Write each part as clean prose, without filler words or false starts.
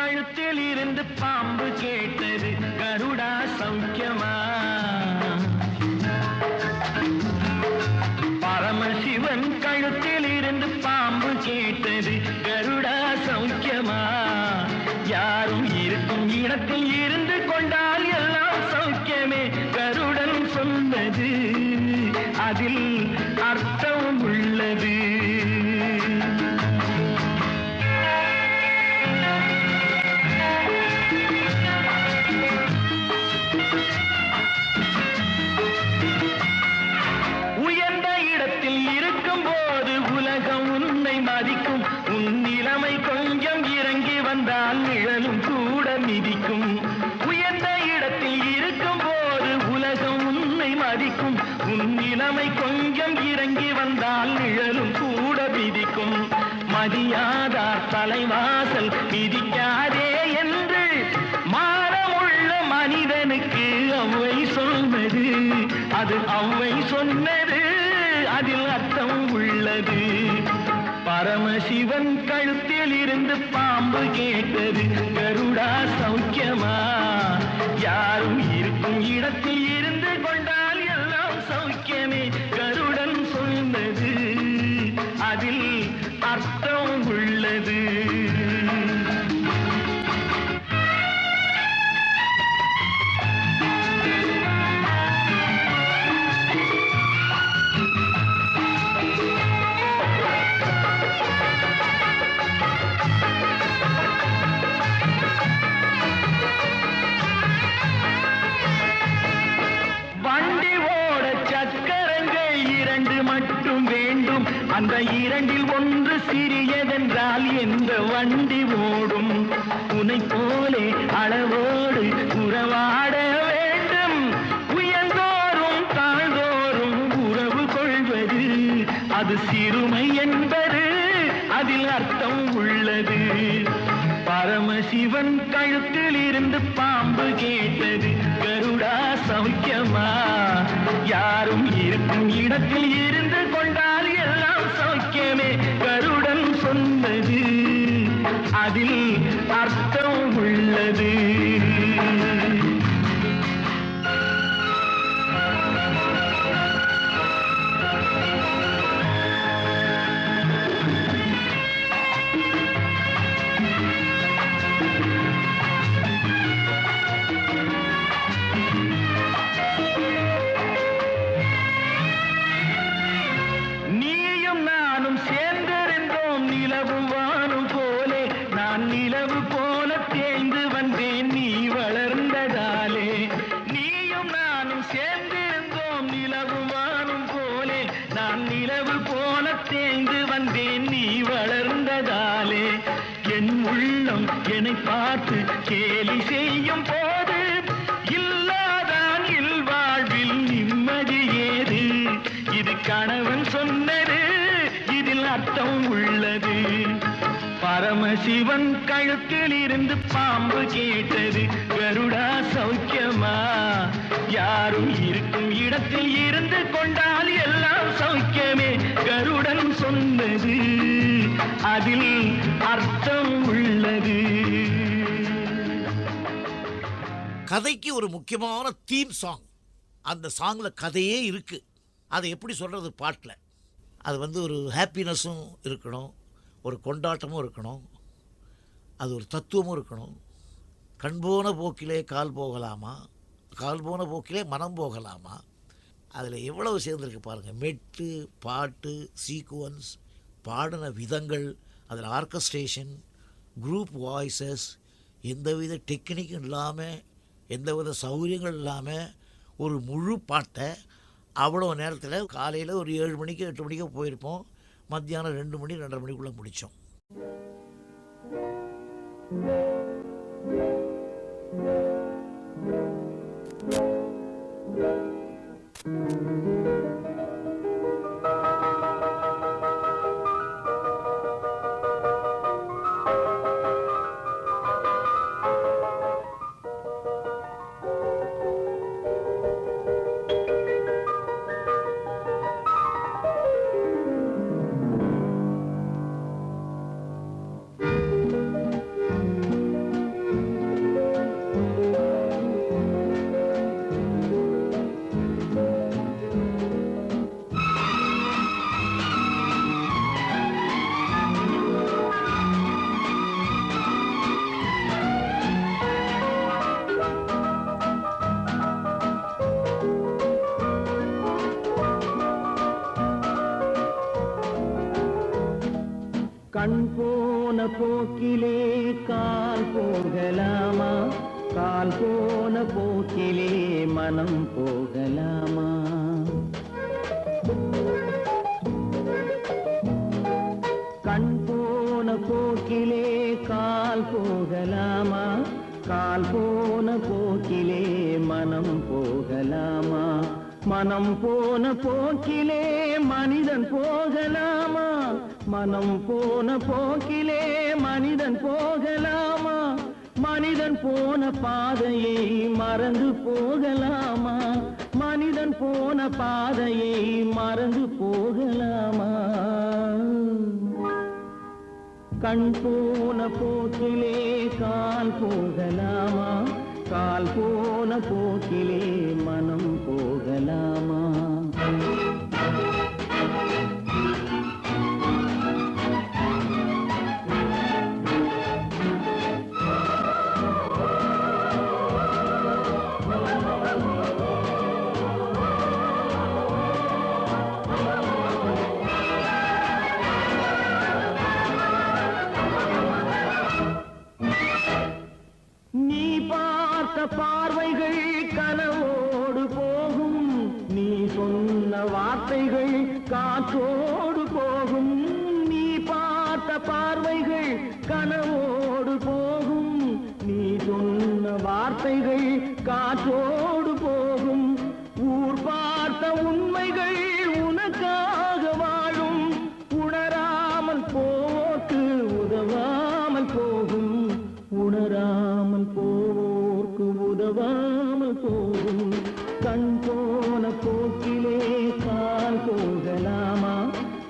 கழுத்தில் இருந்து பாம்பு கேட்டது, கருடா சௌக்கியமா? பரமசிவன் கழுத்தில் இருந்து பாம்பு கேட்டது, கருடா சௌக்கியமா? யாரும் இருக்கும் இடத்தில் இருந்து கொண்டால் எல்லாம் சௌக்கியமே, கருடன் சொன்னது அதில் அர்த்தம் உள்ளது. உயர்ந்த இடத்தில் இருக்கும் போது உலகம் உன்னை மதிக்கும், உன் நிலைமை கொஞ்சம் இறங்கி வந்தால் நிழலும் கூட மிதிக்கும். உயர்ந்த இடத்தில் இருக்கும் போது உலகம் உன்னை மதிக்கும், உன் நிலைமை கொஞ்சம் இறங்கி வந்தால் நிழலும் கூட மிதிக்கும். மதியாதார் தலைவாசல் மிதிக்காதே என்று மானமுள்ள மனிதனுக்கு அவ்வை சொன்னது, அது அவ்வை சொன்னது, அதில் அர்த்தம் உள்ளது. பரமசிவன் கழுத்தில் இருந்து பாம்பு கேட்டது, கருடா சௌக்கியமா? யாரும் இருக்கும் இடத்தில் இருந்து கொண்டால் எல்லாம் சௌக்கியமே, கருடன் சொன்னது அதில் அர்த்தம் உள்ளது. வண்டி ஓட சக்கரங்கள் இரண்டு மட்டும் வேண்டும், அந்த இரண்டில் ஒன்று சிறியதென்றால் எந்த வண்டி ஓடும்? உன்னை போலே அளவோடு உறவாட வேண்டும், உயர்ந்தோறும் தாழ்ந்தோறும் உறவு கொள்வது அது சிறுமை என்பது, அதில் அர்த்தம் உள்ளது. பரமசிவன் கழுத்தில் இருந்து பாம்பு கேட்டது, கருடா சௌக்கியமா? யாரும் இருக்கும் இடத்தில் இருந்து கொண்டால் எல்லாம் சௌக்கியமே, கருடன் சொன்னது அதில் அர்த்தம் உள்ளது. நீயும் நானும் சேர்ந்திருந்தோம் நிலவும் வானும் போலே, நான் நிலவு போல தேய்ந்து வந்தேன் நீ வளர்ந்ததாலே. நீயும் நானும் சேர்ந்திருந்தோம் நிலவும் வானும் போலே, நான் நிலவு போல தேய்ந்து வந்தேன் நீ வளர்ந்ததாலே. என் உள்ளம் என்னை பார்த்து கேலி செய்யும் போது இல்லாதான் இல்வாழ்வில் நிம்மதி ஏது? இது கணவன் சொன்னது, இதில் அர்த்தம் உள்ளது. பரமசிவன் கழுத்தில் இருந்து பாம்பு கேட்டது, கருடா சௌக்கியமா? யாரும் இருக்கும் இடத்தில் இருந்து கொண்டால் எல்லாம் சௌக்கியமே, கருடன் சொன்னது அதில் அர்த்தம் உள்ளது. கதைக்கு ஒரு முக்கியமான தீம் சாங், அந்த சாங்கில் கதையே இருக்குது. அதை எப்படி சொல்கிறது பாட்டில்? அது ஒரு ஹாப்பினஸும் இருக்கணும், ஒரு கொண்டாட்டமும் இருக்கணும், அது ஒரு தத்துவமும் இருக்கணும். கண் போன போக்கிலே கால் போகலாமா, கால் போன போக்கிலே மனம் போகலாமா? அதில் எவ்வளவு சேர்ந்துருக்கு பாருங்கள். மெட்டு, பாட்டு, சீக்குவன்ஸ், பாடின விதங்கள், அதில் ஆர்கஸ்ட்ரேஷன், குரூப் வாய்ஸஸ், எந்தவித டெக்னிக்கும் இல்லாமல், எந்தவித சௌகரியங்கள் இல்லாமல் ஒரு முழு பாட்டை அவ்வளோ நேரத்தில் காலையில் ஒரு 7 மணிக்கு 8 மணிக்கு போயிருப்போம், மத்தியானம் 2 மணி 2:30 மணிக்குள்ளே முடித்தோம். கண் போன போக்கிலே கால் போகலாமா, கால் போன போக்கிலே மனம் போகலாமா? கண் போன போக்கிலே கால் போகலாமா, கால் போன போக்கிலே மனம் போகலாமா? மனம் போன போக்கிலே மனிதன் போகலாமா, மனம் போன போக்கிலே மனிதன் போகலாமா? மனிதன் போன பாதையை மறந்து போகலாமா, மனிதன் போன பாதையை மறந்து போகலாமா? கண் போன போக்கிலே கால் போகலாமா, கால் போன போக்கிலே மனம் போகலாமா? நீ பார்த்த பார்வைகள் கனவோடு போகும், நீ சொன்ன வார்த்தைகள் காற்றோடு போகும். நீ பார்த்த பார்வைகள் கனவோடு போகும், நீ சொன்ன வார்த்தைகள் காற்றோடு போகும். ஊர் பார்த்த உண்மைகள் உனக்காக வாழும், உணராமல் போக்கு உதவாமல் போகும், உணராமல் போவோர்க்கு உதவாமல் போகும். கண் போன போக்கிலே கால் போகலாமா,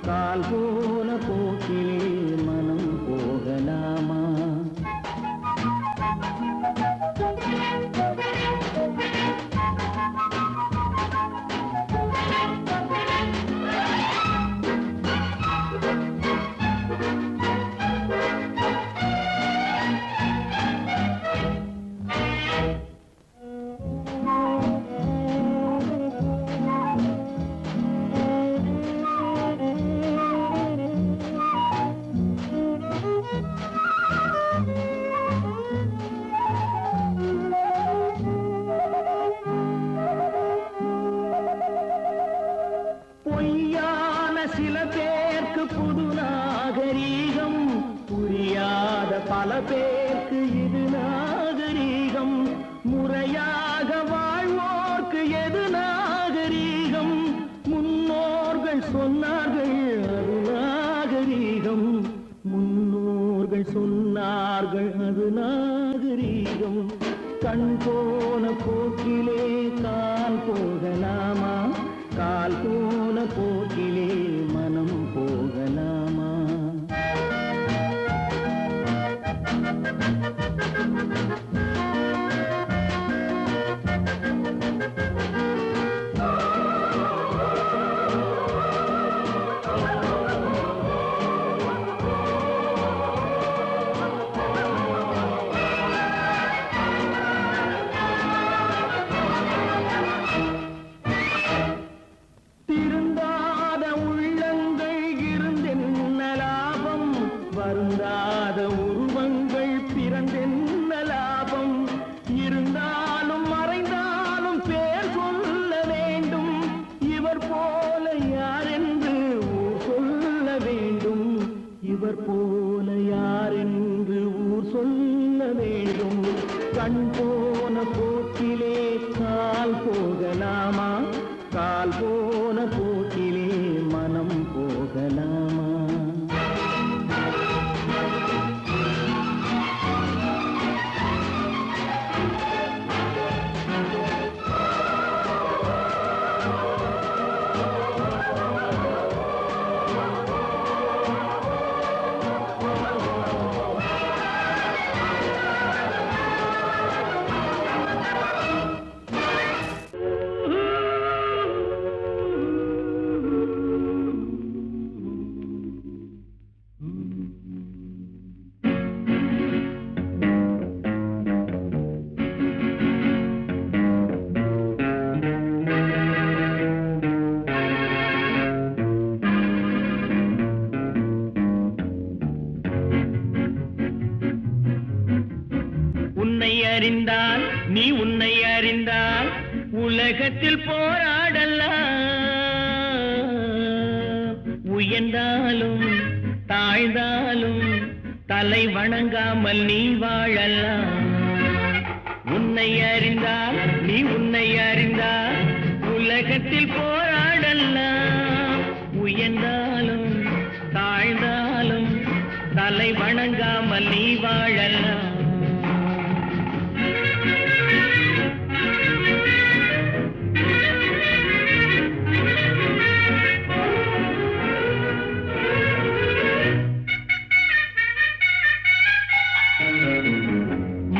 கால் போன போக்கிலே மனம் போகலாமா? பொய்யான சில பேருக்கு புது நாகரீகம், புரியாத பல பேருக்கு இது நாகரீகம். முறையாக வாழ்வோர்க்கு எது நாகரீகம்? முன்னோர்கள் சொன்னார்கள் அது நாகரீகம், முன்னோர்கள் சொன்னார்கள் அது நாகரீகம். கண் போன போக்கிலே கால் போகலாமா, கால் போன போக்கிலே மனம் போகலாமா? திருந்தாத உள்ளங்கள் இருந்தென்ன லாபம், வருந்தாத உருவங்கள் பிறந்தென்ன லாபம்? இருந்தாலும் மறைந்தாலும் பேர் சொல்ல வேண்டும், இவர் போல யாரென்று ஊர் சொல்ல வேண்டும், இவர் போல யாரென்று ஊர் சொல்ல வேண்டும். கண் போன போக்கிலே கால் போகலாமா, கால் போன போக்கிலே மனம் போகலாமா? உன்னை அறிந்தால் நீ உன்னை அறிந்தால் உலகத்தில் போராடலாம். உயர்ந்தாலும் தாழ்ந்தாலும் தலை வணங்காமல் நீ வாழலாம். உன்னை அறிந்தால் நீ உன்னை அறிந்தால் உலகத்தில் போராடலாம். உயர்ந்தாலும் தாழ்ந்தாலும் தலை வணங்காமல் நீ வாழலாம்.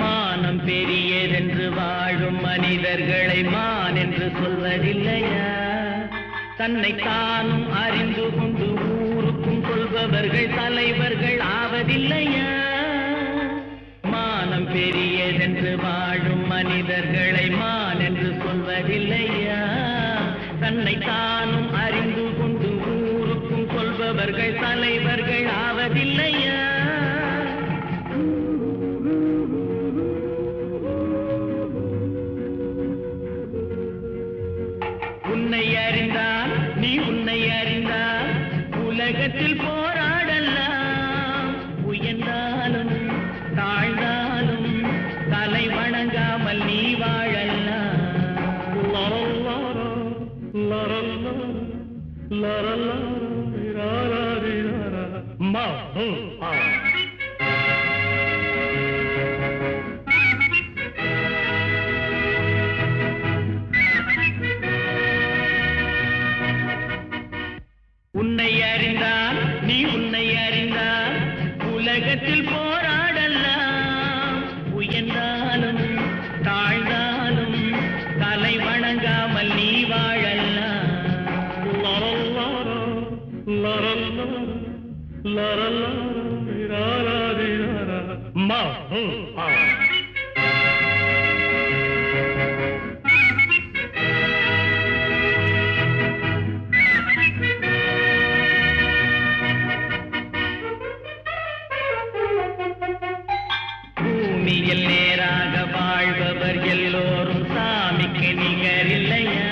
மானம் பெரியதென்று வாழும் மனிதர்களை மான் என்று சொல்வதில்லையா? தன்னை தானும் அறிந்து கொண்டு ஊருக்கும் சொல்பவர்கள் தலைவர்கள் ஆவதில்லையா? மானம் பெரியதென்று வாழும் மனிதர்களை மான் என்று சொல்வதில்லையா? தன்னை தானும் அறிந்து கொண்டு ஊருக்கும் சொல்பவர்கள் தலைவர்கள் ஆவதில்லையா? உன்னை அறிந்தால் நீ உன்னை அறிந்தால் உலகத்தில் போராடலாம். உயர்ந்தாலும் தாழ்ந்தாலும் தலை வணங்காமல் நீ வாழலாம். உன்னை அறிந்தால் நீ உன்னை அறிந்தால் உலகத்தில் போராடலாம். உயர்ந்தாலும் தாழ்ந்தாலும் தலை வணங்காமல் நீ வாழலாம். பூமியில் நேராக வாழ்பவர் எல்லோரும் சாமிக்கு நிகரில்லையா?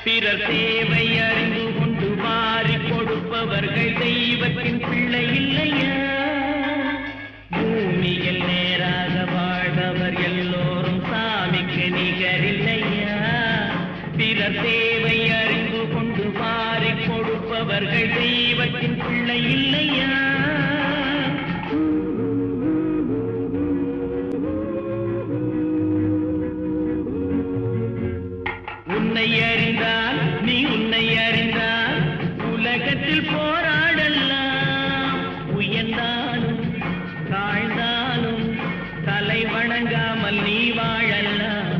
பிறர் சேவை அறிந்து கொண்டு வாரி கொடுப்பவர்கள் தெய்வத்தின் பிள்ளை இல்லையா? பூமியில் நேராக வாழ்பவர் எல்லோரும் சாமிக்கு நிகரில்லையா? பிறர் சேவை அறிந்து கொண்டு வாரி கொடுப்பவர்கள் தெய்வத்தின் பிள்ளை இல்லையா? உன்னை அறிந்தால் நீ உன்னை அறிந்தால் உலகத்தில் போராடலாம். உயர்ந்தாலும் தாழ்ந்தாலும் தலை வணங்காமல் நீ வாழலாம்.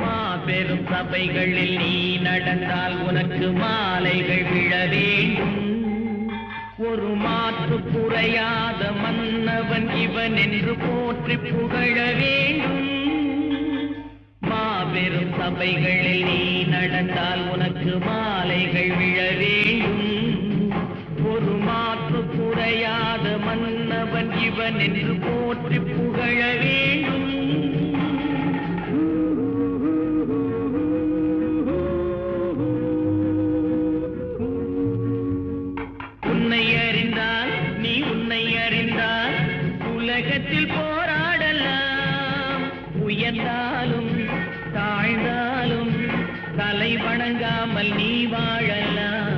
மாபெரும் சபைகளில் நீ நடந்தால் உனக்கு மாலைகள் விழ வேண்டும். ஒரு மாற்று குறையாத மன்னவன் இவன் என்று போற்றி புகழ வேண்டும். மாபெரும் சபைகளில் நீ நடந்தால் உனக்கு மாலைகள் விழ வேண்டும். ஒரு மாற்று குறையாத மன்னவன் இவன் என்று போற்றி புகழ வேண்டும். உன்னை அறிந்தால் நீ உன்னை அறிந்தால் உலகத்தில் போராடலாம். உயர்ந்தாலும் தாழ்ந்தாலும் தலை வணங்காமல் நீ வாழலாம்.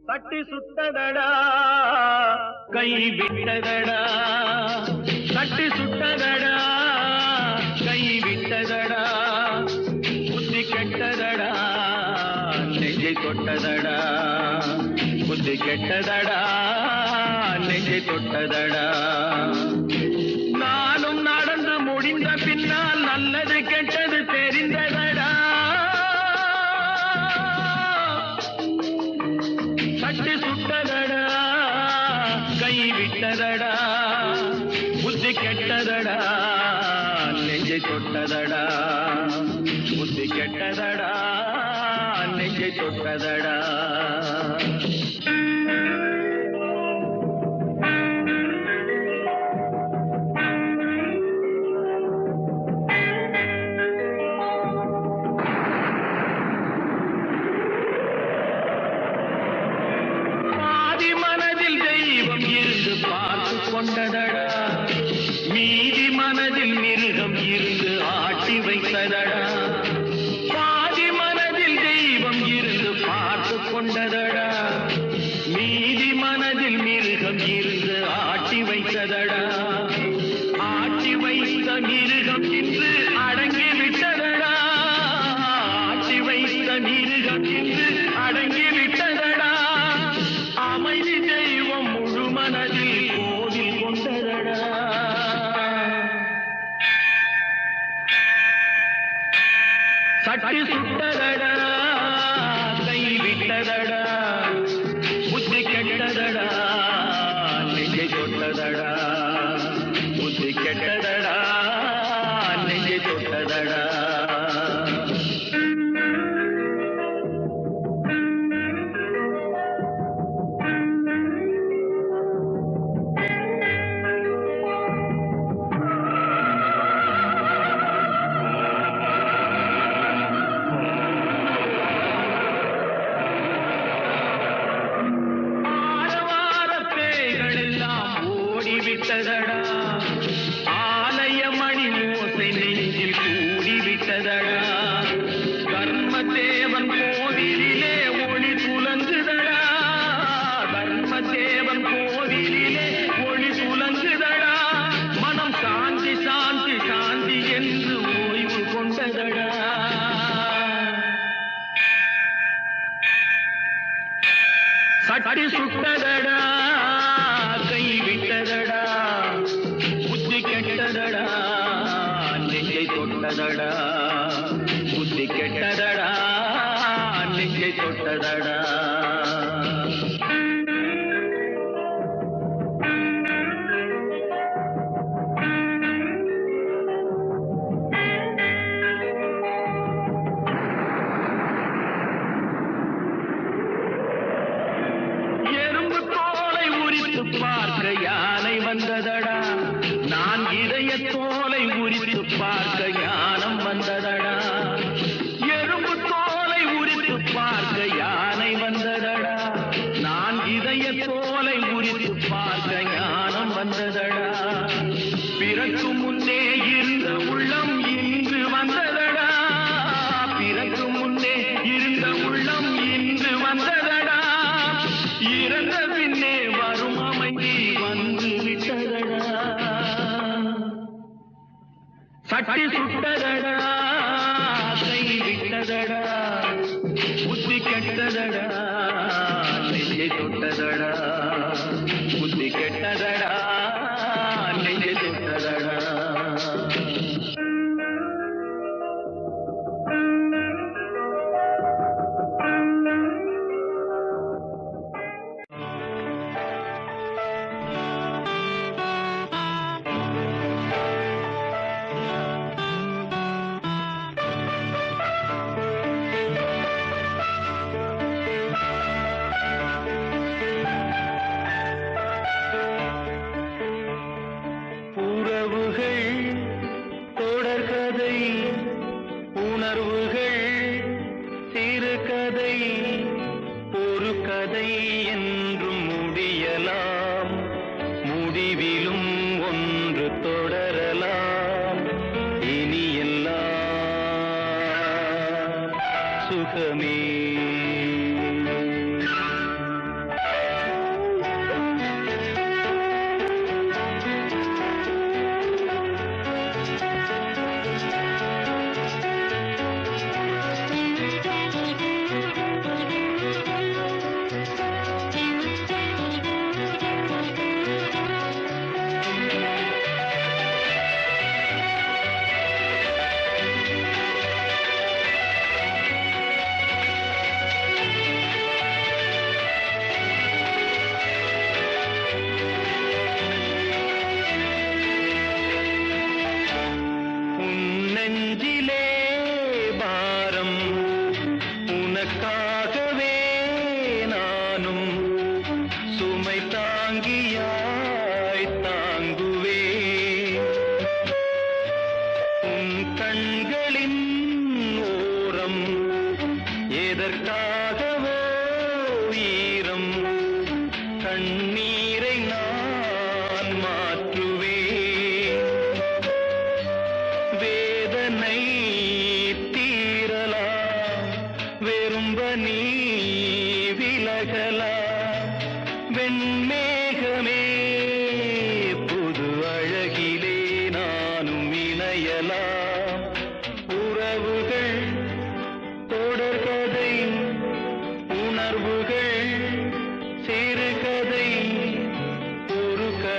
கட்டி சுட்டதடா கை கை விட்டதடா, தட்டி சுட்டதடா, கை விட்டதடா, புத்தி கெட்டதடா, நெஞ்சை தொட்டதடா, புத்தி கெட்டதடா, நெஞ்சை தொட்டதடா. நானும் நடந்து முடிந்த பின்னால் நல்லது கெட்டது தெரிந்ததடா. தட்டி சுட்டதடா, கை விட்டதடா, புத்தி கெட்டதடா, நெஞ்சை தொட்டதடா, புத்தி கெட்டதடா, நெஞ்சை தொட்டதடா. கொண்டதடா, மீதி மனதில் மிருகம் இருந்து ஆட்டி வைத்ததடா. பாதி மனதில் தெய்வம் இருந்து பார்த்து கொண்டதடா, மீதி மனதில் மிருகம் இருந்து ஆட்டி வைத்ததடா. ஆட்டி வைத்த மிருகம் இன்று அடங்கி விட்டதடா, ஆட்டி வைத்த மிருகம் இன்று அடங்கி விட்டதடா. அமைதி தெய்வம் முழு மனதில் கோவில் கொண்டதடா. சட்டி சுட்டதடா, கை விட்டதடா, புத்தி கெட்டதடா, நெஞ்சை தொட்டதடா, புத்தி கெட்டதடா, நெஞ்சை தொட்டதடா. விட்டதடா, ஆலய மணி ஓசை நெஞ்சில் கூடிவிட்டதடா. கர்மதேவன் கோவிலிலே ஒளி துலங்குதடா, கர்மதேவன் கோவிலிலே ஒளி துலங்குதடா. மனம் சாந்தி சாந்தி சாந்தி என்று ஓய்வு கொண்டதடா. சட்டி சுட்டதடா, கை விட்டதடா, புத்தி கெட்டதடா, நெஞ்சை தொட்டதடா, புத்தி கெட்டதடா, நெஞ்சை தொட்டதடா. பார்க்க யானை வந்ததடா, நான் இதய தோலை உரித்து பார்க்க ஞானம் வந்ததடா. எறும்பு தோலை உரித்து பார்க்க யானை வந்ததடா, நான் இதய தோலை உரித்து பார்க்க ஞானம் வந்ததடா. பிறக்கு முன்னே இருந்த உள்ளம் இன்று வந்ததடா, பிறக்கு முன்னே இருந்த உள்ளம் இன்று வந்ததடா. இறந்த பின்னே வரும் அமைதி வந்து விட்டதடா. சட்டி சுட்டதடா, கை விட்டதடா, புத்தி கெட்டதடா, நெஞ்சை தொட்டதடா, புத்தி கெட்டதடா, நெஞ்சை தொட்டதடா.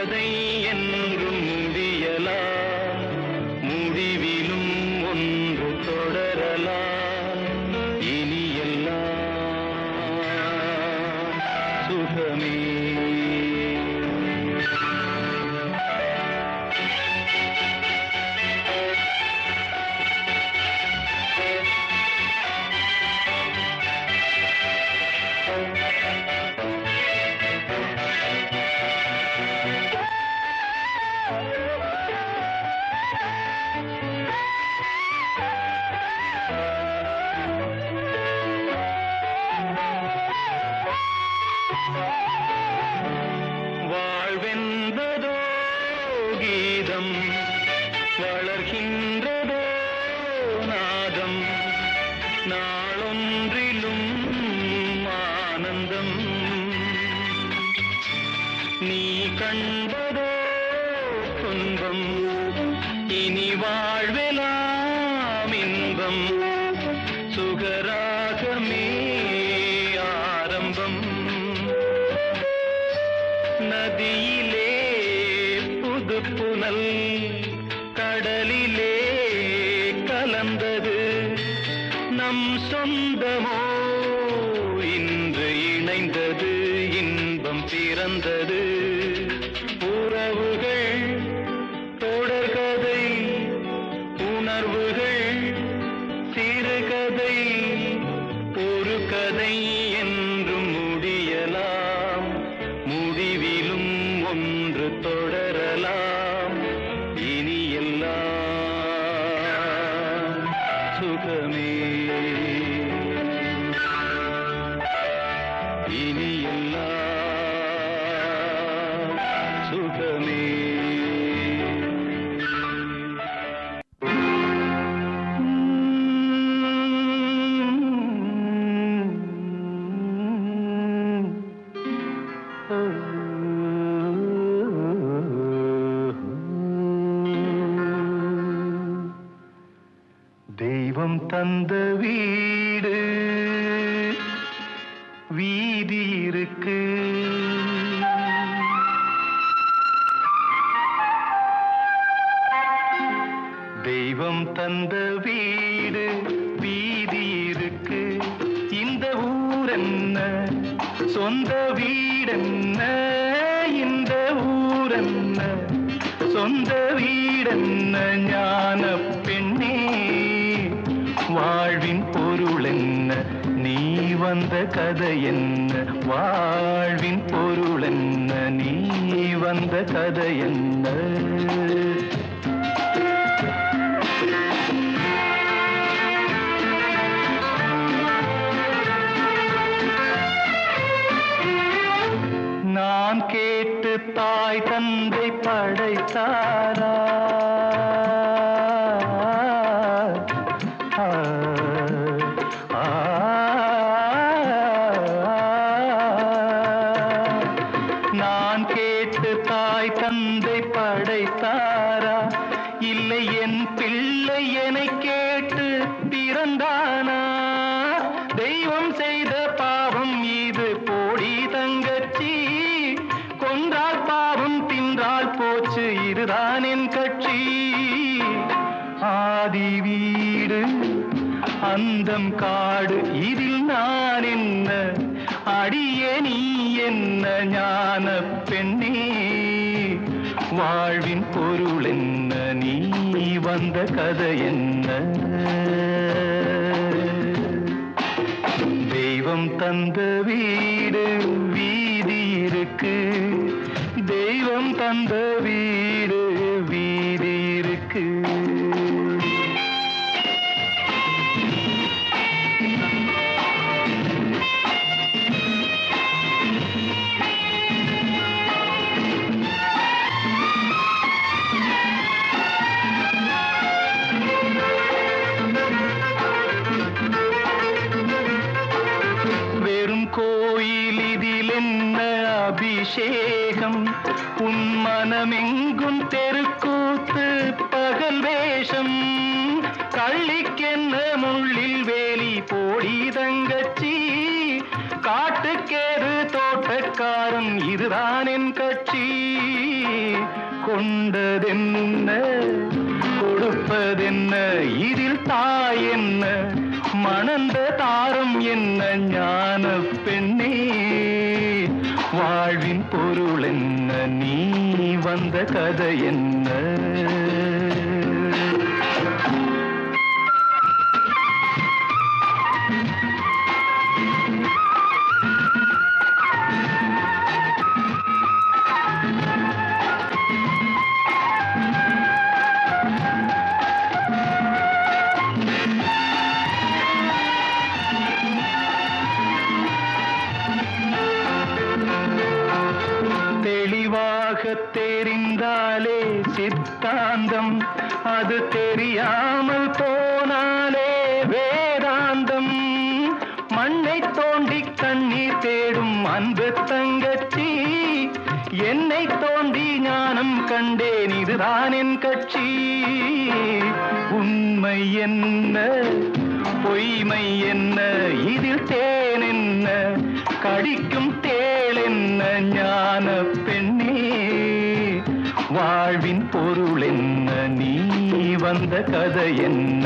கதை என்றும் முடியலாம், முடிவிலும் ஒன்று தொடரலாம். இனி எல்லாம் சுகமே. வாழ்வென்பதோ கீதம், வளர்கின்றதோ நாதம், நாளொன்றிலும் ஆனந்தம். நீ கண்பதோ துன்பம், இனி வாழ்வெலாம் இன்பம். சுகராகமே ஆரம்பம். நதியிலே புது புனல், கடலிலே கலந்தது. நம் சொந்தமோ இன்று இணைந்தது, இன்பம் பிறந்தது. உறவுகள் தொடர்கதை, உணர்வுகள் சிறுகதை. ஒரு கதை என்றும் முடியலாம், முடிவிலும் ஒன்று தொடரலாம். இனி எல்லாம் சுகமே. இனி எல்லாம் சுகமே. தெய்வம் தந்த வீடு வீதி இருக்கு, தெய்வம் தந்த வீடு வீதி இருக்கு. இந்த ஊரென்ன சொந்த வீடென்ன, இந்த ஊரென்ன சொந்த வீடென்ன. ஞான பெண்ணே வாழ்வின் பொருள் என்ன, நீ வந்த கதை என்ன. வாழ்வின் பொருள் என்ன, நீ வந்த கதை என்ன. நான் கேட்டு தாய் தந்தை படைத்தாரா, நான் கேட்டு தாய் தந்தை படைத்தாரா, இல்லை என் பிள்ளை என்னை கேட்டு பிறந்தானா. தெய்வம் செய்த பாவம் இது போடி தங்கச்சி, கொன்றால் பாவம் தின்றால் போச்சு, இதுதான் என் கட்சி. ஆதி வீடு அந்தம் காடு, இதில் நான் என்ன, அடியே நீ என்ன. ஞான பெண்ணே வாழ்வின் பொருள் என்ன, நீ வந்த கதை என்ன. தெய்வம் தந்த வீடு வீதி இருக்கு, தெய்வம் தந்த வீடு வீதி இருக்கு. வெறும் கோயில் இதில் என்ன அபிஷேகம், உன் மனமெங்கும் தெருக்கூத்து பகல் வேஷம். கள்ளிக்கென்ன முள்ளில் வேலி போடி தங்கச்சி, காட்டுக்கேது தோட்டக்காரன் இதுதான் என் கட்சி. கொண்டதென்ன கொடுப்பதென்ன இதில் தாய் என்ன மணந்த தாரம் என்ன ஞான பெண்ணே வாழ்வின் பொருள் என்ன நீ வந்த கதை என்ன தெரிந்தாலே சித்தாந்தம் அது தெரியாமல் போனாலே வேதாந்தம் மண்ணை தோண்டி கண்ணீர் தேடும் அன்பு தங்கச்சி என்னை தோண்டி ஞானம் கண்டேன் இதுதான் என் கட்சி உண்மை என்ன பொய்மை என்ன இதில் தேன் என்ன கடிக்கும் தேள் என்ன ஞான பெண்ணே வாழ்வின் பொருள் என்ன நீ வந்த கதை என்ன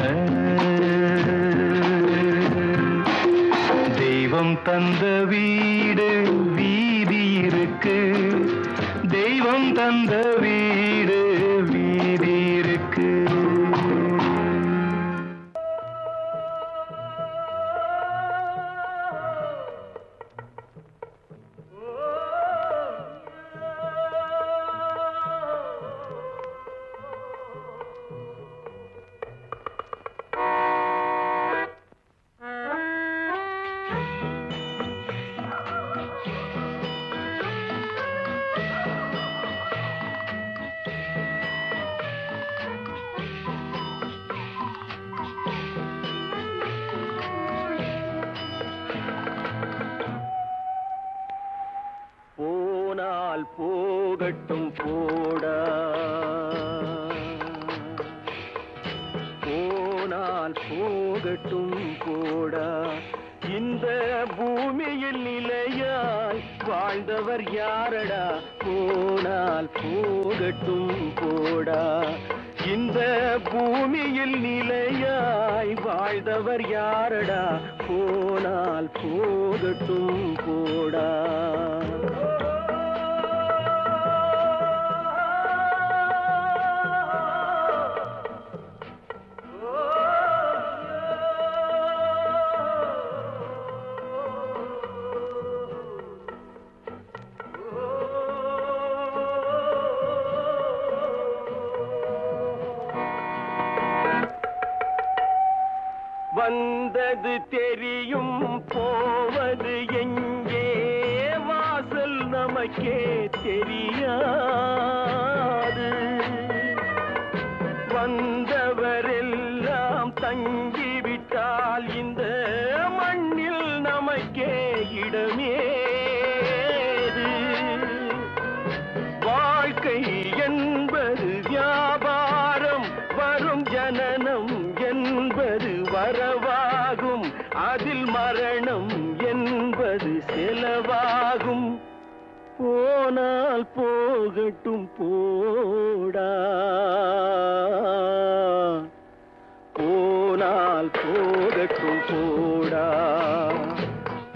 தெய்வம் தந்த வீடு வீதி இருக்கு தெய்வம் தந்த வீடு வீதி இருக்கு போகட்டும் போடா போனால் போகட்டும் போடா இந்த பூமியில் நிலையாய் வாழ்ந்தவர் யாரடா போனால் போகட்டும் போடா இந்த பூமியில் நிலையாய் வாழ்ந்தவர் யாரடா போனால் போகட்டும் போடா வந்தது தெரியும் போவது எங்கே வாசல் நமக்கே தெரியாது வந்தவரெல்லாம் தங்கிவிட்டால் இந்த மண்ணில் நமக்கே இடமேது வாழ்க்கை என்பது வியாபாரம் வரும் ஜனனம் என்பது வரவாகும் அதில் மரணம் என்பது செலவாகும் போனால் போகட்டும் போடா போனால் போகட்டும் போடா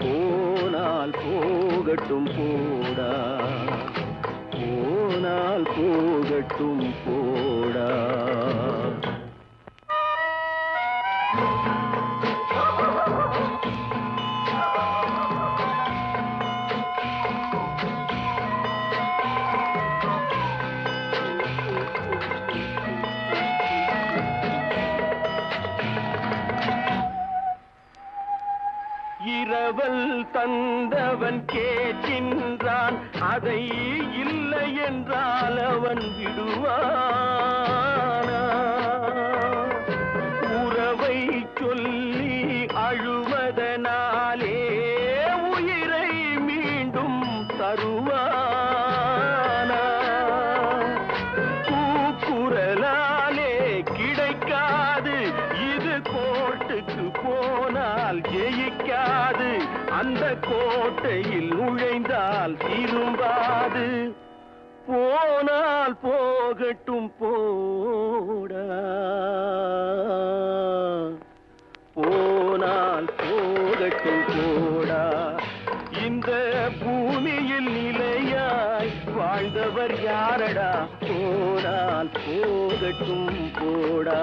போனால் போகட்டும் போடா போனால் போகட்டும் போடா இரவல் தந்தவன் கேட்கின்றான் அதை இல்லை என்றால் அவன் விடுவானா உறவை சொல்லி அழுவதனாலே உயிரை மீண்டும் தருவானா கூக்குரலாலே கிடைக்காது இது கோர்ட்டுக்கு போனால் ஜெயிக்காது அந்த கோட்டையில் நுழைந்தால் திரும்பாது போ போனால் போகட்டும் போடா, போனால் போகட்டும் போடா. இந்த பூமியில் நிலையாய் வாழ்ந்தவர் யாரடா, போனால் போகட்டும் போடா.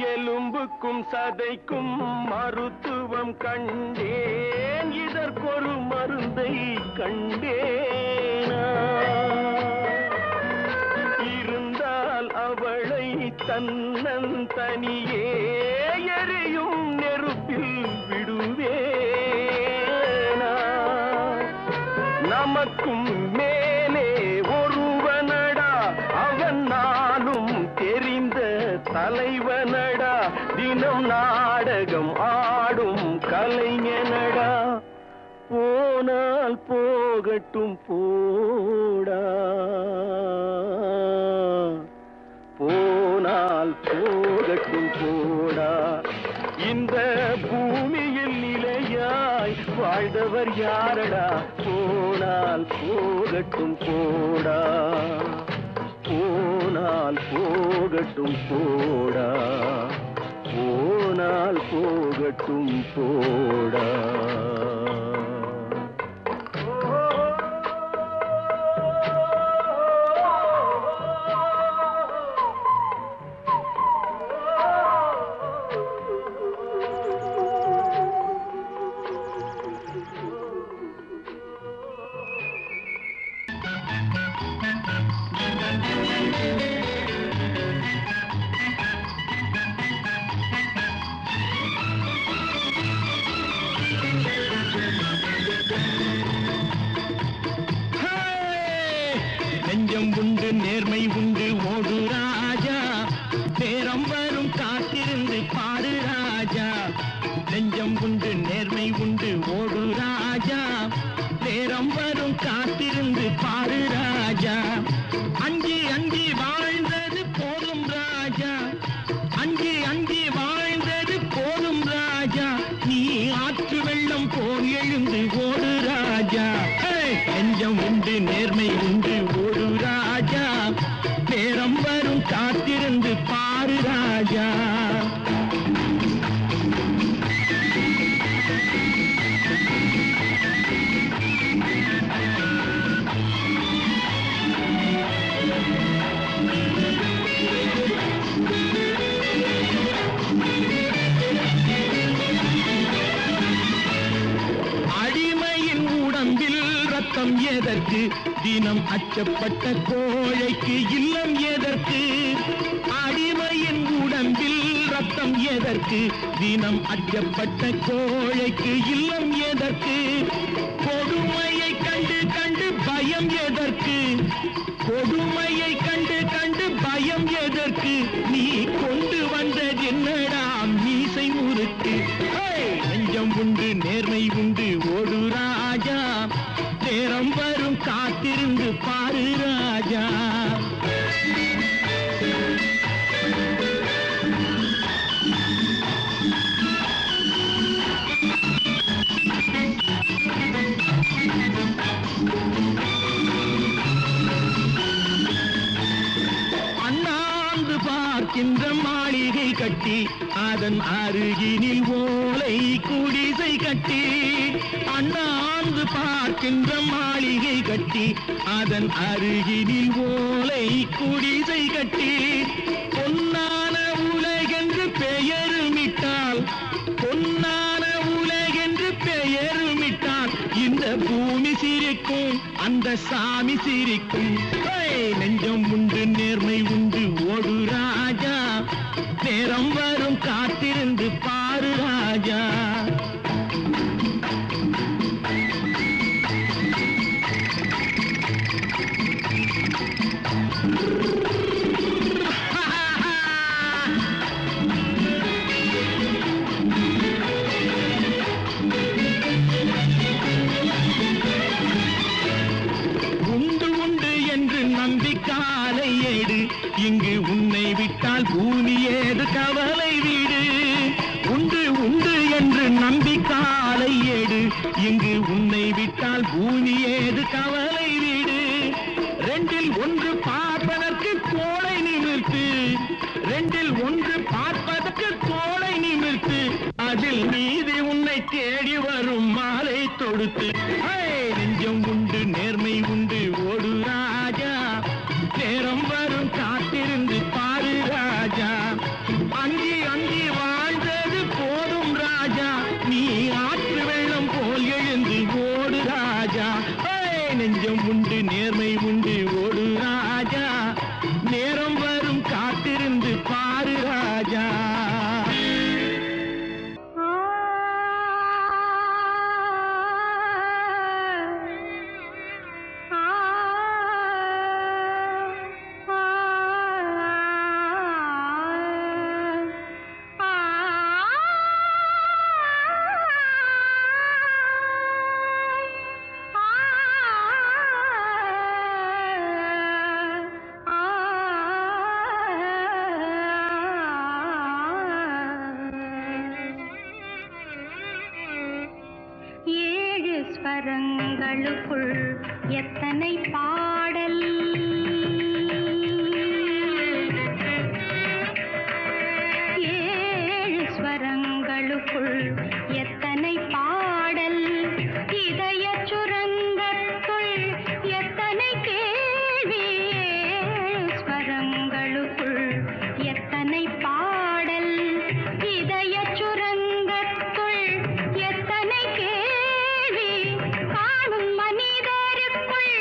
எலும்புக்கும் சதைக்கும் மருத்துவம் கண்டேன், இதற்கொரு மருந்தை கண்டேனா. இருந்தால் அவளை தன்னந்தனியே எரியும் நெருப்பில் விடுவேனா. நமக்கும் மேலே ஒருவனடா, அவன் நானும் தெரிந்த தலைவனடா, தினம் நாடகம் ஆடும் கலைஞனடா. போனால் போகட்டும் போடா, போனால் போகட்டும் போடா. இந்த பூமியில் நிலையாய் வாழ்ந்தவர் யாரடா, போனால் போகட்டும் போடா, போனால் போகட்டும் போடா, போனால் போகட்டும் போடா. நெஞ்சம் உண்டு நேர்மை உண்டு ஓடு ராஜா, நேரம் வரும் காத்திருந்து பாடு ராஜா. நெஞ்சம் உண்டு நேர்மை உண்டு ஓடு ராஜா, நேரம் வரும் காத்திருந்து பாடு ராஜா. அஞ்சி அஞ்சி வாழ்ந்தது போதும் ராஜா, அஞ்சி அஞ்சி வாழ்ந்தது போதும் ராஜா. நீ ஆற்று வெள்ளம் போல் எழுந்து ஓடு ராஜா. நெஞ்சம் உண்டு நேர்மை உண்டு ஓடு ராஜா, நேரம் வரும் காத்திருந்து பாரு ராஜா. அடிமையின் உடம்பில் ரத்தம் எதற்கு, தினம் அச்சப்பட்ட கோழைக்கு இல்லம் எதற்கு. அடிமையின் உடம்பில் ரத்தம் எதற்கு, தினம் அச்சப்பட்ட கோழைக்கு இல்லம் எதற்கு. கொடுமையை கண்டு கண்டு பயம் எதற்கு, கொடுமையை கண்டு கண்டு பயம் எதற்கு. நீ கொண்டு வந்தது என்னடா மீசை முறுக்கு. நெஞ்சம் உண்டு நேர்மை உண்டு ஓடு ராஜா, நேரம் வரும் காத்திருந்து பாரு ராஜா. அண்ணாந்து பார்க்கின்ற மாளிகை கட்டி, அதன் அருகினில் ஓலை குடிசை கட்டி. அண்ணாந்து பார்க்கின்ற மாளிகை கட்டி, அதன் அருகினில் ஓலை குடிசை கட்டி. பொன்னான உலகென்று பெயருமிட்டால், பொன்னான உலகென்று பெயருமிட்டால், இந்த பூமி சிரிக்கும் அந்த சாமி சிரிக்கும். நெஞ்சம் உண்டு நேர்மை உண்டு ஓடு ராஜா, நேரம் வரும் காத்திருந்து பாரு ராஜா. விட்டால் பூமி ஏது கவலை வீடு உண்டு உண்டு என்று நம்பிக்காலை ஏடு இங்கு உன்னை விட்டால் பூமி ஏது கவலை வீடு ரெண்டில் ஒன்று பார்ப்பதற்கு கோளை நிமிர்த்து ரெண்டில் ஒன்று பார்ப்பதற்கு கோளை நிமிர்த்து அதில் நீதி உன்னை தேடி வரும் மாலை தொடுத்து நெஞ்சம் உண்டு நேர்மை உண்டு ஓடு ராஜா நேரம் வரும் காத்திருந்து பாரு ராஜா அங்கி அங்கி வாழ்ந்தது போதும் ராஜா நீ ஆற்று வெள்ளம் போல் எழுந்து ஓடு ராஜா நெஞ்சம் உண்டு நேர்மை உண்டு ஓடு ராஜா நேரம் வரும் காத்திருந்து பாரு ராஜா ஸ்வரங்களுக்குள் எத்தனை பாடல் ஏழு ஸ்வரங்களுக்குள் எத்தனை பாடல் இதய சுரங்கத்துள் எத்தனை கேள்வி ஏழு ஸ்வரங்களுக்குள் எத்தனை பாடல் இதய சுரங்கத்துள் எத்தனை கேள்வி காணும் மனிதருக்குள்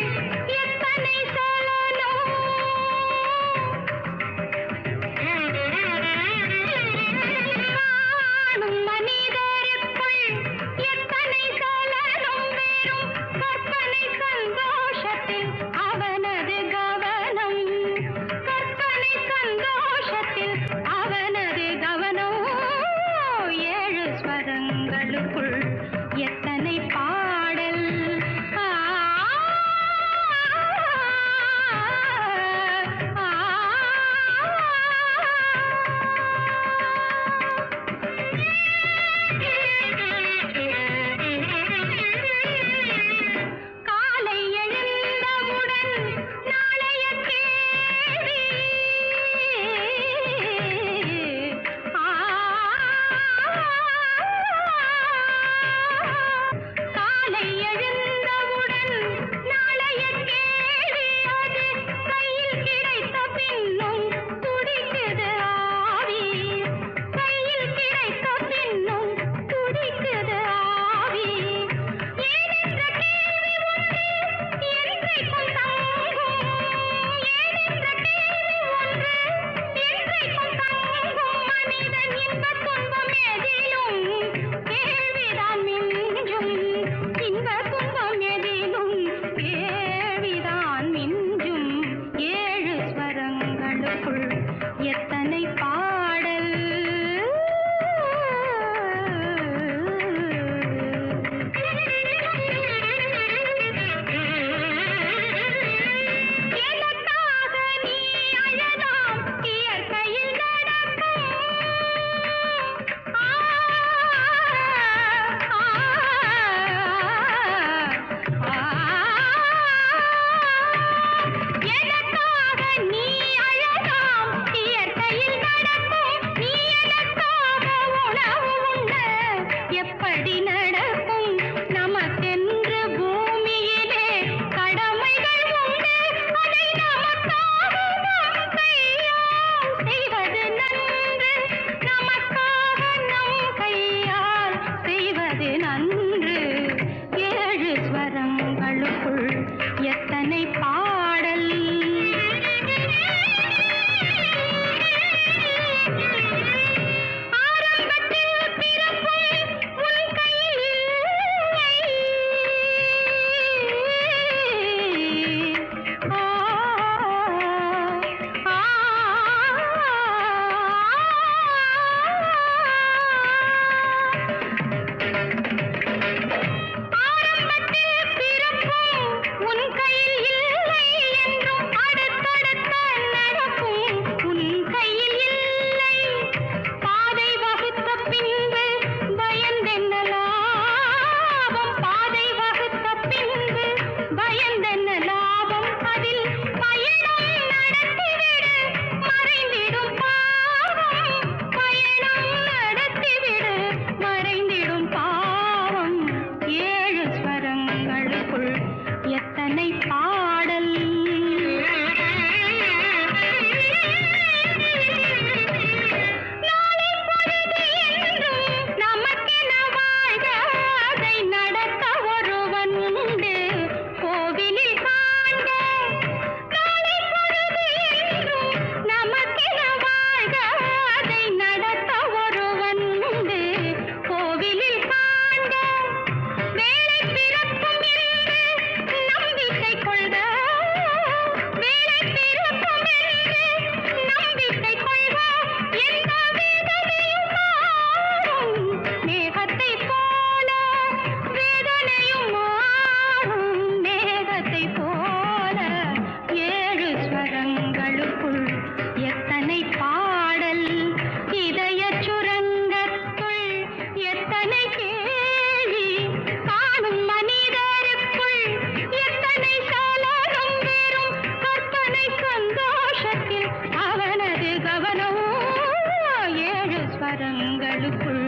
ஸ்வரங்களுக்குள்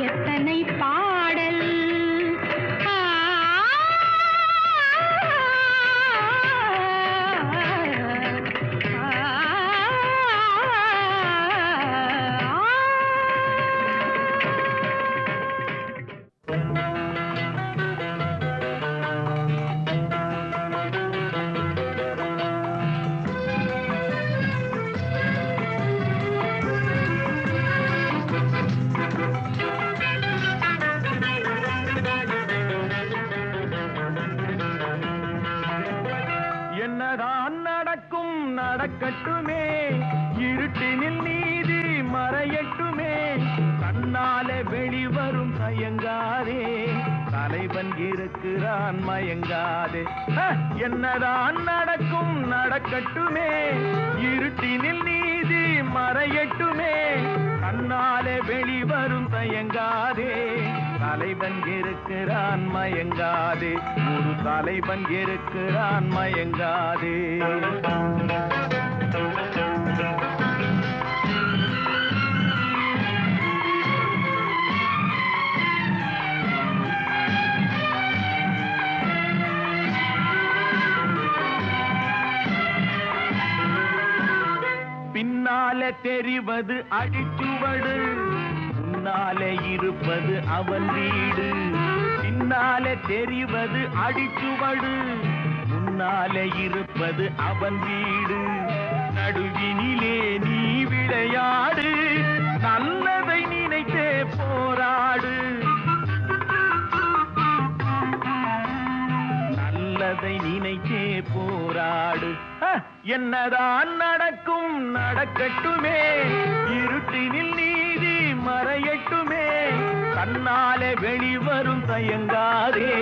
எத்தனை பாடல். என்னதான் நடக்கும் நடக்கட்டுமே, இருட்டினில் நீதி மறையட்டுமே, தன்னாலே வெளிவரும் தயங்காதே, தலைவன் இருக்கிறான் மயங்காதே. என்னதான் நடக்கும் நடக்கட்டுமே, இருட்டினில் நீதி மறையட்டுமே, தன்னாலே வெளிவரும் தயங்காதே, தலைவன் இருக்கிறான் மயங்காதே, ஒரு தலைவன் இருக்கிறான் மயங்காதே. பின்னாலே தெரிவது அடிச்சுவடு, முன்னாலே இருப்பது அவன் வீடு. பின்னாலே தெரிவது அடிச்சுவடு, முன்னாலே இருப்பது அவன் வீடு. நடுவினிலே நீ விளையாடு, நல்லதை நினைத்தே போராடு, நல்லதை நினைத்தே போராடு. என்னதான் நடக்கும் நடக்கட்டுமே, இருட்டினில் நீதி மறையட்டுமே, தன்னாலே வெளிவரும் தயங்காதே,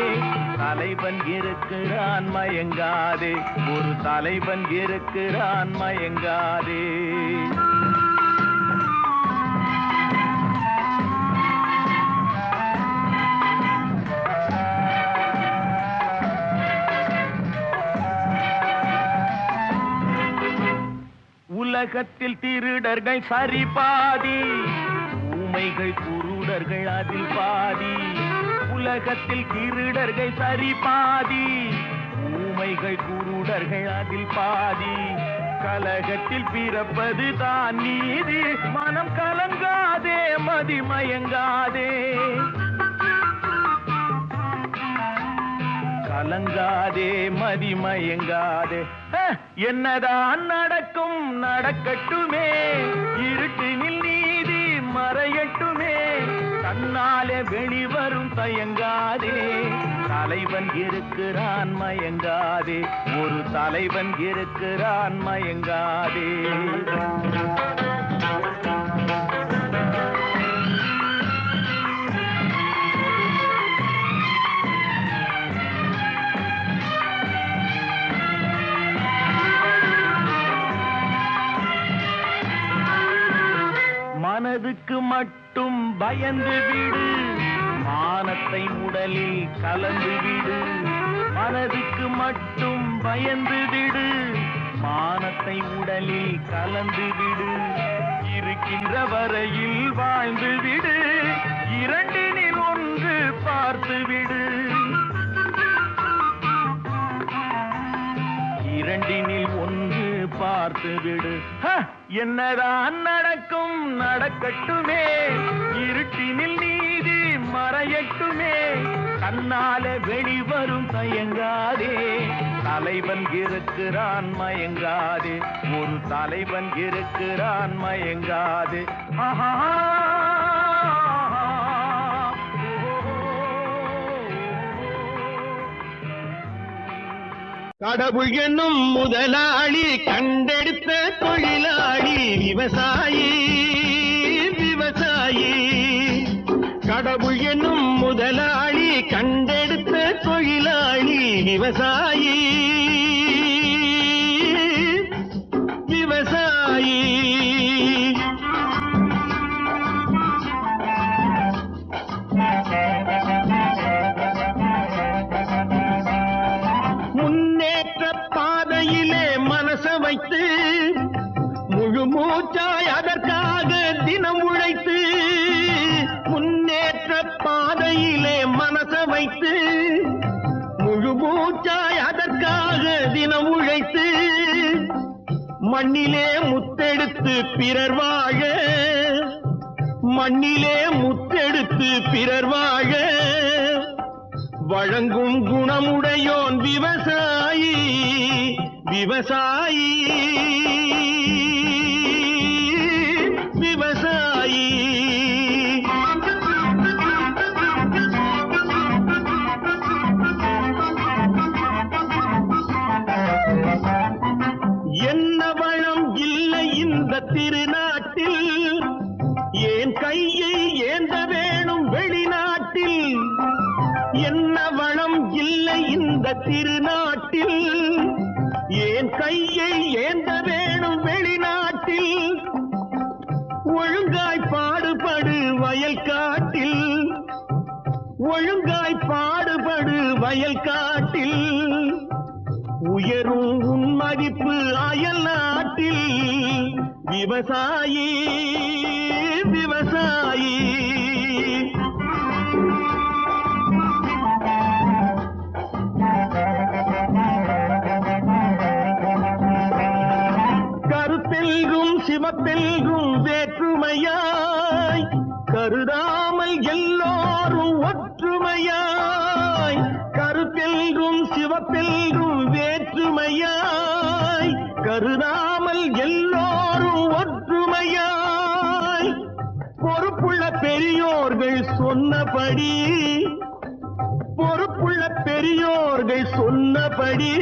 தலைவன் இருக்கிறான் மயங்காதே, ஒரு தலைவன் இருக்கிறான் மயங்காதே. உலகத்தில் திருடர்கள் சரி பாதி, ஊமைகள் குருடர்கள் அதில் பாதி. உலகத்தில் திருடர்கள் சரி பாதி, ஊமைகள் குருடர்கள் அதில் பாதி. கலகத்தில் பிறப்பது தான் நீதி, மனம் கலங்காதே மதிமயங்காதே, கலங்காதே மதிமயங்காதே. என்னதான் நடக்கும் நடக்கட்டுமே, இருட்டினில் நீதி மறையட்டுமே, தன்னாலே வெளிவரும் தயங்காதே, தலைவன் இருக்கிறான் மயங்காதே, ஒரு தலைவன் இருக்கிறான் மயங்காதே. மனதுக்கு மட்டும் பயந்து விடு, மானத்தை உடலில் கலந்து விடு. மனதுக்கு மட்டும் பயந்து விடு, மானத்தை உடலில் கலந்து விடு. இருக்கின்ற வரையில் வாழ்ந்து விடு, இரண்டினில் ஒன்று பார்த்து விடு, இரண்டினில் ஒன்று பார்த்து விடு. என்னதான் நடக்கும் நடக்கட்டுமே, இருட்டினில் நீதி மறையட்டுமே, தன்னாலே வெளிவரும் தயங்காதே, தலைவன் இருக்கிறான் மயங்காதே, ஒரு தலைவன் இருக்கிறான் மயங்காதே. ஆஹா கடவுள் என்னும் முதலாளி கண்டெடுத்த தொழிலாளி விவசாயி, விவசாயி. கடவுள் என்னும் முதலாளி கண்டெடுத்த தொழிலாளி விவசாயி, விவசாயி. முன்னேற்ற பாதையிலே மனச வைத்து முழு மூச்சாய் அதற்காக தினம் உழைத்து முன்னேற்ற பாதையிலே மனச வைத்து முழு மூச்சாய் அதற்காக தினம் உழைத்து மண்ணிலே முத்தெடுத்து பிறர் வாழ மண்ணிலே முத்தெடுத்து பிறர் வாழ வழங்கும் குணமுடையோன் விவசாயி விவசாயி விவசாயி என்ன வளம் இல்லை இந்த திருநாட்டில் ஏன் கையை ஏந்த வேணும் வெளிநாட்டில் என்ன வளம் இல்லை இந்த திருநாட்டில் ஏன் கையை ஏந்த வேணும் வெளிநாட்டில் ஒழுங்காய் பாடுபடு வயல் காட்டில் ஒழுங்காய் பாடுபடு வயல் காட்டில் உயரும் உன் மதிப்பு அயல் நாட்டில் விவசாயி விவசாயி கருத்தெல்கும் சிவப்பெல்கும் வேற்றுமையாய் கருதாமல் எல்லோரும் ஒற்றுமையாய் கருத்தெல்கும் சிவப்பெல்கும் வேற்றுமையாய் கருதாமல் எல்லோரும் ஒற்றுமையாய் பொறுப்புள்ள பெரியோர்கள் சொன்னபடி பொறுப்புள்ள பெரியோர்கள் சொன்னபடி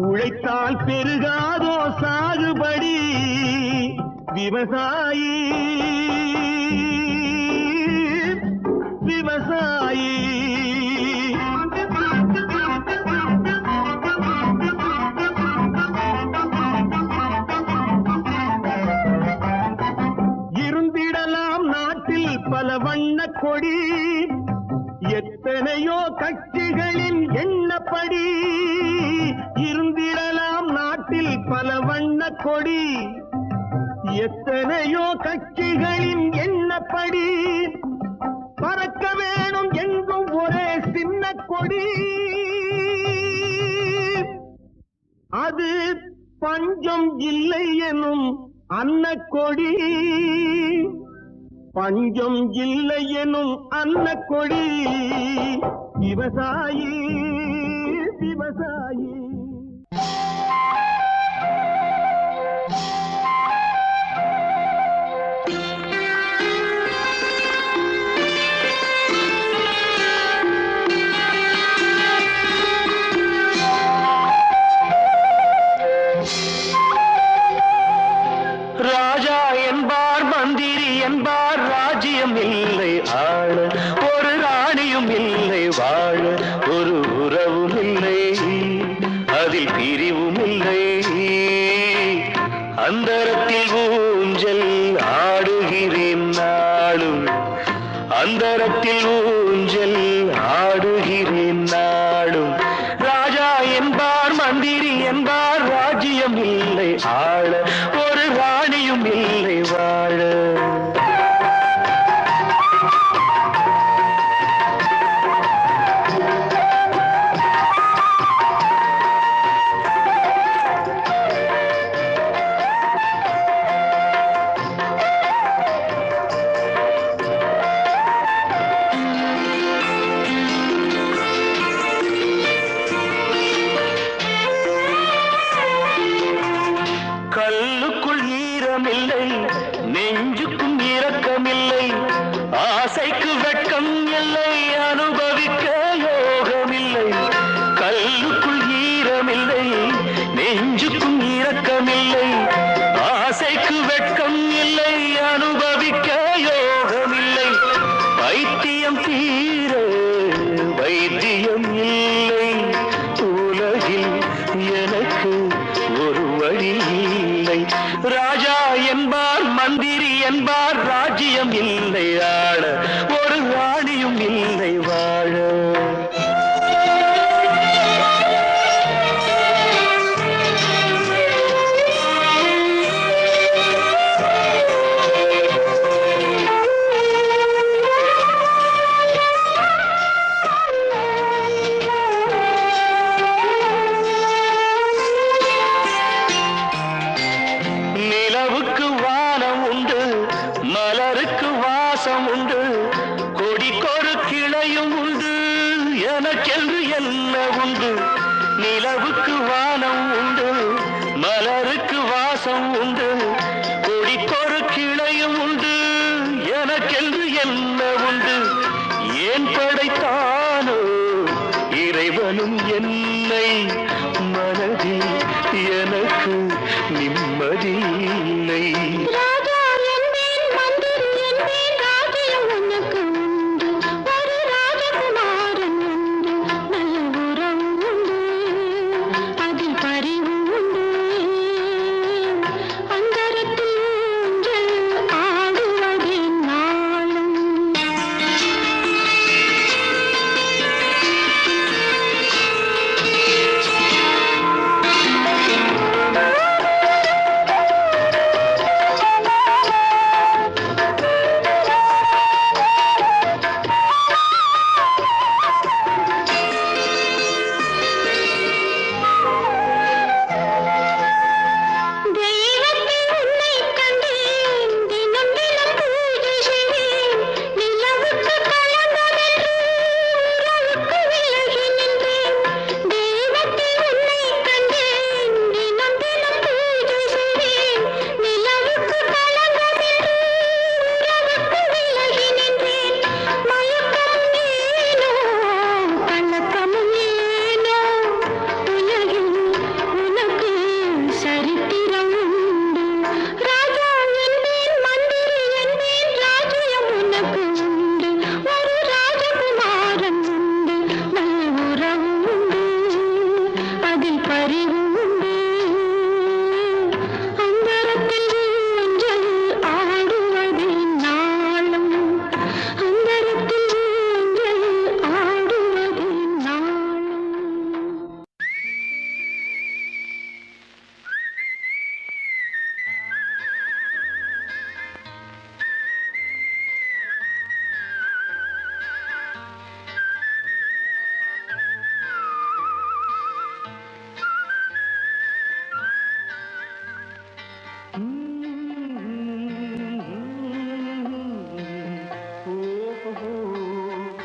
உழைத்தால் பெருகாதோ சாகுபடி விவசாயி விவசாயி இருந்திடலாம் நாட்டில் பல வண்ண கொடி எத்தனையோ கட்சிகளின் எண்ணப்படி இருந்திடலாம் நாட்டில் பல வண்ண கொடி எத்தனையோ கட்சிகளின் எண்ணப்படி பறக்க வேணும் எங்கும் ஒரே சின்ன கொடி அது பஞ்சம் இல்லை எனும் அன்னக்கொடி பஞ்சம் இல்லை எனும் அன்னக்கொடி விவசாயி விவசாயி ராஜா என்பார் மந்திரி என்பார் ராஜ்யம் இல்லை ஆள ஒரு ராணியும் இல்லை வாழ ஒரு உறவும் இல்லை அதில் பிரிவும் இல்லை அந்தரத்தில் ஊஞ்சல் ஆடுகிறேன் நாளும் அந்தரத்தில் ஊஞ்சல் ஆடுகிறேன் நாளும் ராஜா என்பார் மந்திரி என்பார் ராஜ்யம் இல்லை ஆள ஒரு ராணியும் இல்லை வாழ கல்லுக்குள் ஈரமில்லை நெஞ்சுக்கும் இரக்கமில்லை ஆசைக்கு வெட்கம் இல்லை அனுபவிக்க யோகமில்லை கல்லுக்குள் ஈரமில்லை நெஞ்சுக்கும் இரக்கமில்லை ஆசைக்கு வெட்கம் இல்லை அனுபவிக்க யோகமில்லை பைத்தியம் தீர வைத்தியம் இல்லை உலகில் எனக்கு ஒரு வழி இல்லை ராஜா என்பார் மந்திரி என்பார் ராஜ்யம் இல்லை ஆள ஒரு ராணியும் இல்லை வாழ ராகம் உண்டு, கொடிக்கொரு கிளையும் உண்டு, எனக்கென்று என்ன உண்டு. நிலவுக்கு வானம் உண்டு, மலருக்கு வாசம் உண்டு, கொடிக்கொரு கிளையும் உண்டு, எனக்கென்று என்ன உண்டு. ஏன் படைத்தானோ இறைவனும் என்னை, மனதில் எனக்கு நிம்மதி இல்லை.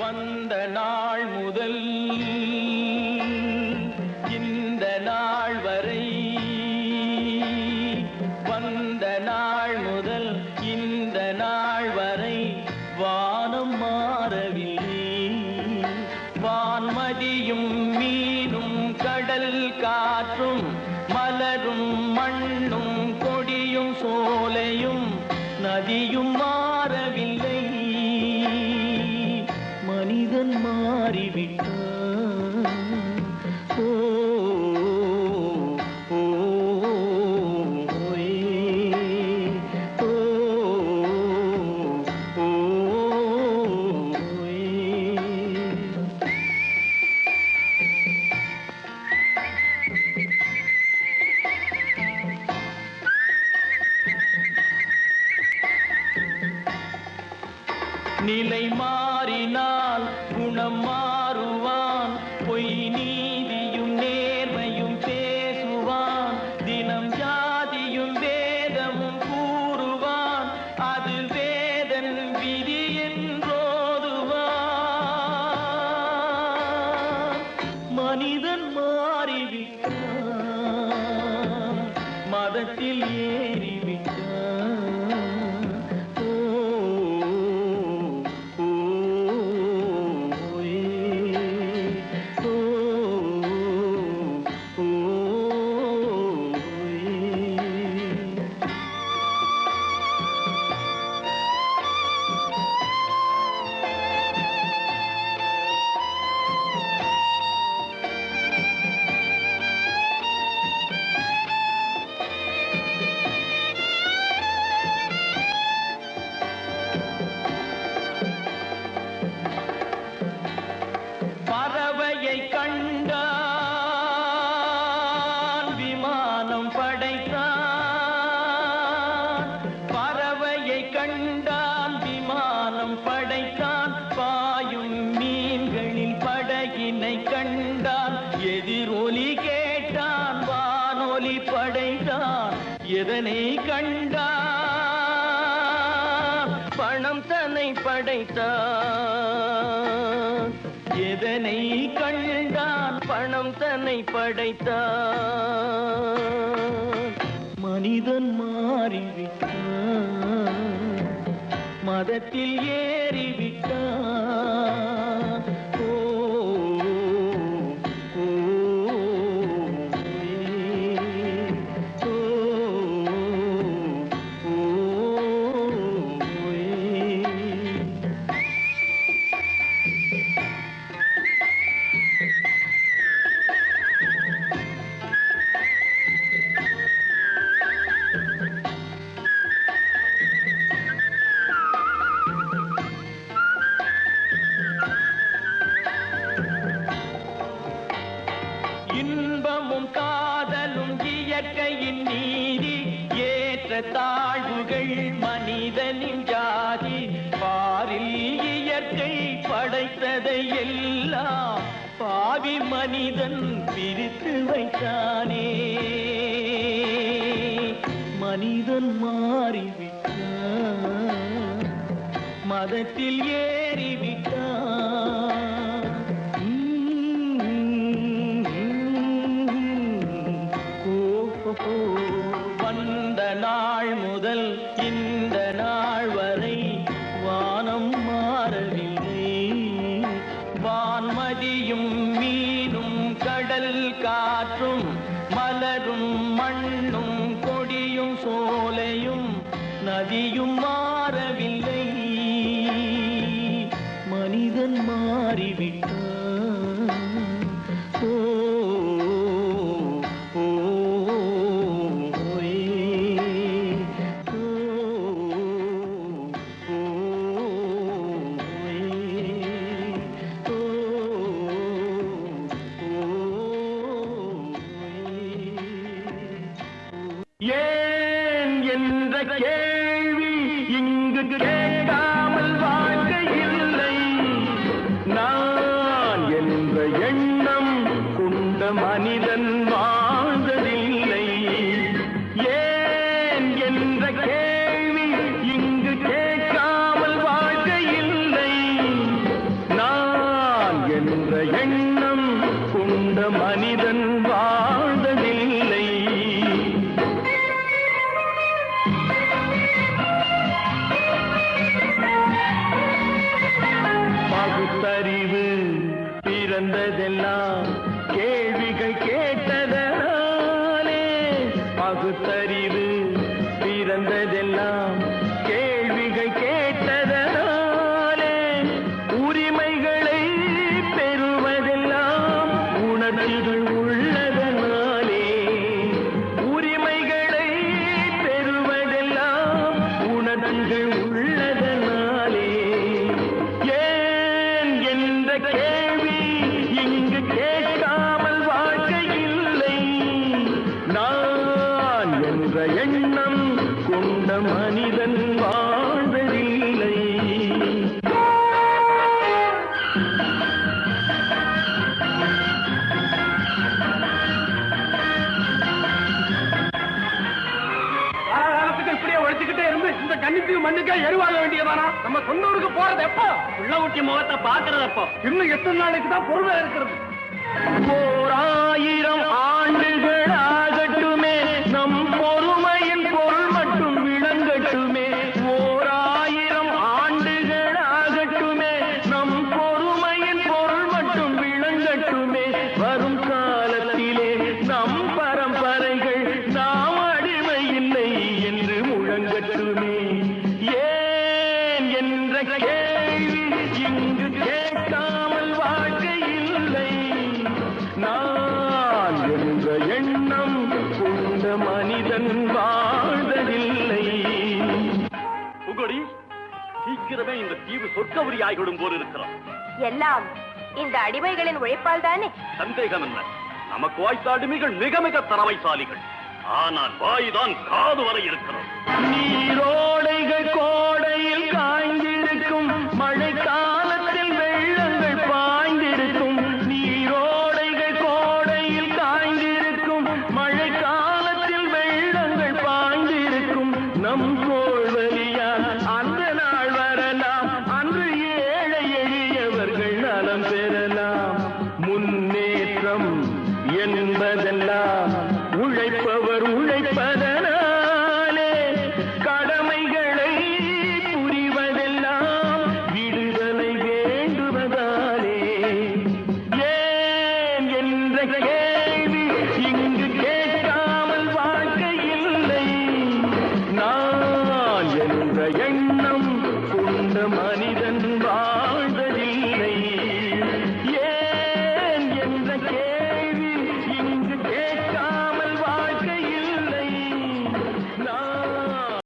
வந்த நாள் முதல் இந்த நாள் வரை, வந்த நாள் முதல் இந்த நாள் வரை வானம் மாறவில்லை. வான்மதியும் மீனும் கடல் காற்றும் மலரும் மண்ணும் கொடியும் சோலையும் நதியும் மாறவில்லை. மனிதன் மாறிவிட்டான். ஓ ஓ ஓ ஓ நிலை மாறினால் குணம் மாறுவான். பொய் நீதியும் நேர்மையும் பேசுவான். தினம் ஜாதியும் வேதமும் கூறுவான். அது வேதன் விதி என்றோதுவான். மனிதன் மாறிவிட்டான், மதத்தில் ஏறிவிட்டான். பறவையை கண்டான், விமானம் படைத்தான். பறவையை கண்டான், விமானம் படைத்தான். பாயும் மீன்களில் படகினை கண்டான். எதிரொலி கேட்டான், வானொலி படைத்தான். எதனை கண்டான்? பணம் பணம் தன்னை படைத்தான். எதனை கண்டான் பணம் தன்னை படைத்தான். மனிதன் மாறிவிட்டான், மதத்தில் ஏறிவிட்டான். ஓ ஓ, ஓ, ஓ, இன்பமும் காதலும் இயற்கையின் நீதி. ஏற்ற தாழ்வுகள் மனிதனின் ஜாதி. பாரில் இயற்கை படைத்ததை எல்லாம் பாவி மனிதன் பிரித்து வைத்தானே. மனிதன் மாறிவிட்டான், மதத்தில் ஏறிவிட்டான். வந்த நாள் முதல் இந்த நாள் வரை வானம் மாறவில்லை. வான்மதியும் மீனும் கடல் காற்றும் மலரும் மண்ணும் கொடியும் சோலையும் நதியும் மாறவில்லை. மனிதன் மாறிவிட்டான். ஓ ஓ, ஏ, ஓ, ஓ, ஏ, ஓ, ஏன் என்ற கேள்வி இங்கு கேட்காமல் வாழ்க்கை இல்லை. நான் என்ற எண்ணம் கொண்ட மனிதன் வாழ்ந்ததில்லை. ஏன் என்ற கேள்வி இங்கு கேட்காமல் வாழ்க்கை இல்லை. நான் என்ற எண்ணம் கொண்ட மனிதன் வாழ்ந்ததில்லை. பகுத்தறிவு பிறந்ததெல்லாம் கேள்விகள் கேட்டதனாலே. பகுத்தறிவு பிறந்ததெல்லாம் கேள்விகள் கேட்டதனாலே. உரிமைகளை பெறுவதெல்லாம் உணர்வுகள் உள்ளதனாலே. உரிமைகளை பெறுவதெல்லாம் உணர்வுகள் உள்ளதனாலே. ஏன் என்ற கேள்வி இங்கு கேட்காமல் வாழ்க்கை இல்லை. நான் என்ற எண்ணம் கொண்ட மனிதன் வாழ்வதில்லை. காலத்துக்கு இப்படியே உழைச்சுக்கிட்டே இருந்து இந்த கன்னித்தீவு மண்ணுக்கே எருவாக வேண்டியதானா? நம்ம சொன்னூருக்கு போறது எப்போ? உள்ள ஊட்டி முகத்தை பாக்குறது எப்போ? இன்னும் எத்தனை நாளைக்கு தான் பொறுமை இருக்கிறது? 1000 ஆண்டுகள் ஆகட்டுமே, நம் பொறுமையின் பொருள் மட்டும் விளங்கட்டுமே. 1000 ஆண்டுகள் ஆகட்டுமே, நம் பொறுமையின் பொருள் மட்டும் விளங்கட்டுமே. வரும் காலத்திலே நம் பரம்பரைகள் நாம் அடிமை இல்லை என்று முழங்கட்டுமே. ஏன் என்ற கேள்வி இங்கு கேட்காமல் வாழ்க்கை இல்லை. நான் என்ற எண்ணம் கொண்ட மனிதன் வாழ்வதில்லை. உகடி சீக்கிரமே இந்த தீவு சொர்க்கவரி ஆகிவிடும் போல் இருக்கிறோம். எல்லாம் இந்த அடிமைகளின் உழைப்பால் தானே? சந்தேகம் என்ன? நமக்கு வாய்த்த அடிமைகள் மிக மிக திறமைசாலிகள். ஆனால் வாய்தான் காது வரை இருக்கிறது. நீரோடைகள் கோடையில் காய்ந்திருக்கும், மழை காலத்தில் வெள்ளங்கள் பாய்ந்திருக்கும். நீரோடைகள் கோடையில் காய்ந்திருக்கும், மழை காலத்தில் வெள்ளங்கள் பாய்ந்திருக்கும். நம் கோள்வழியால் அந்த நாள் வர எண்ணம் கொண்ட மனித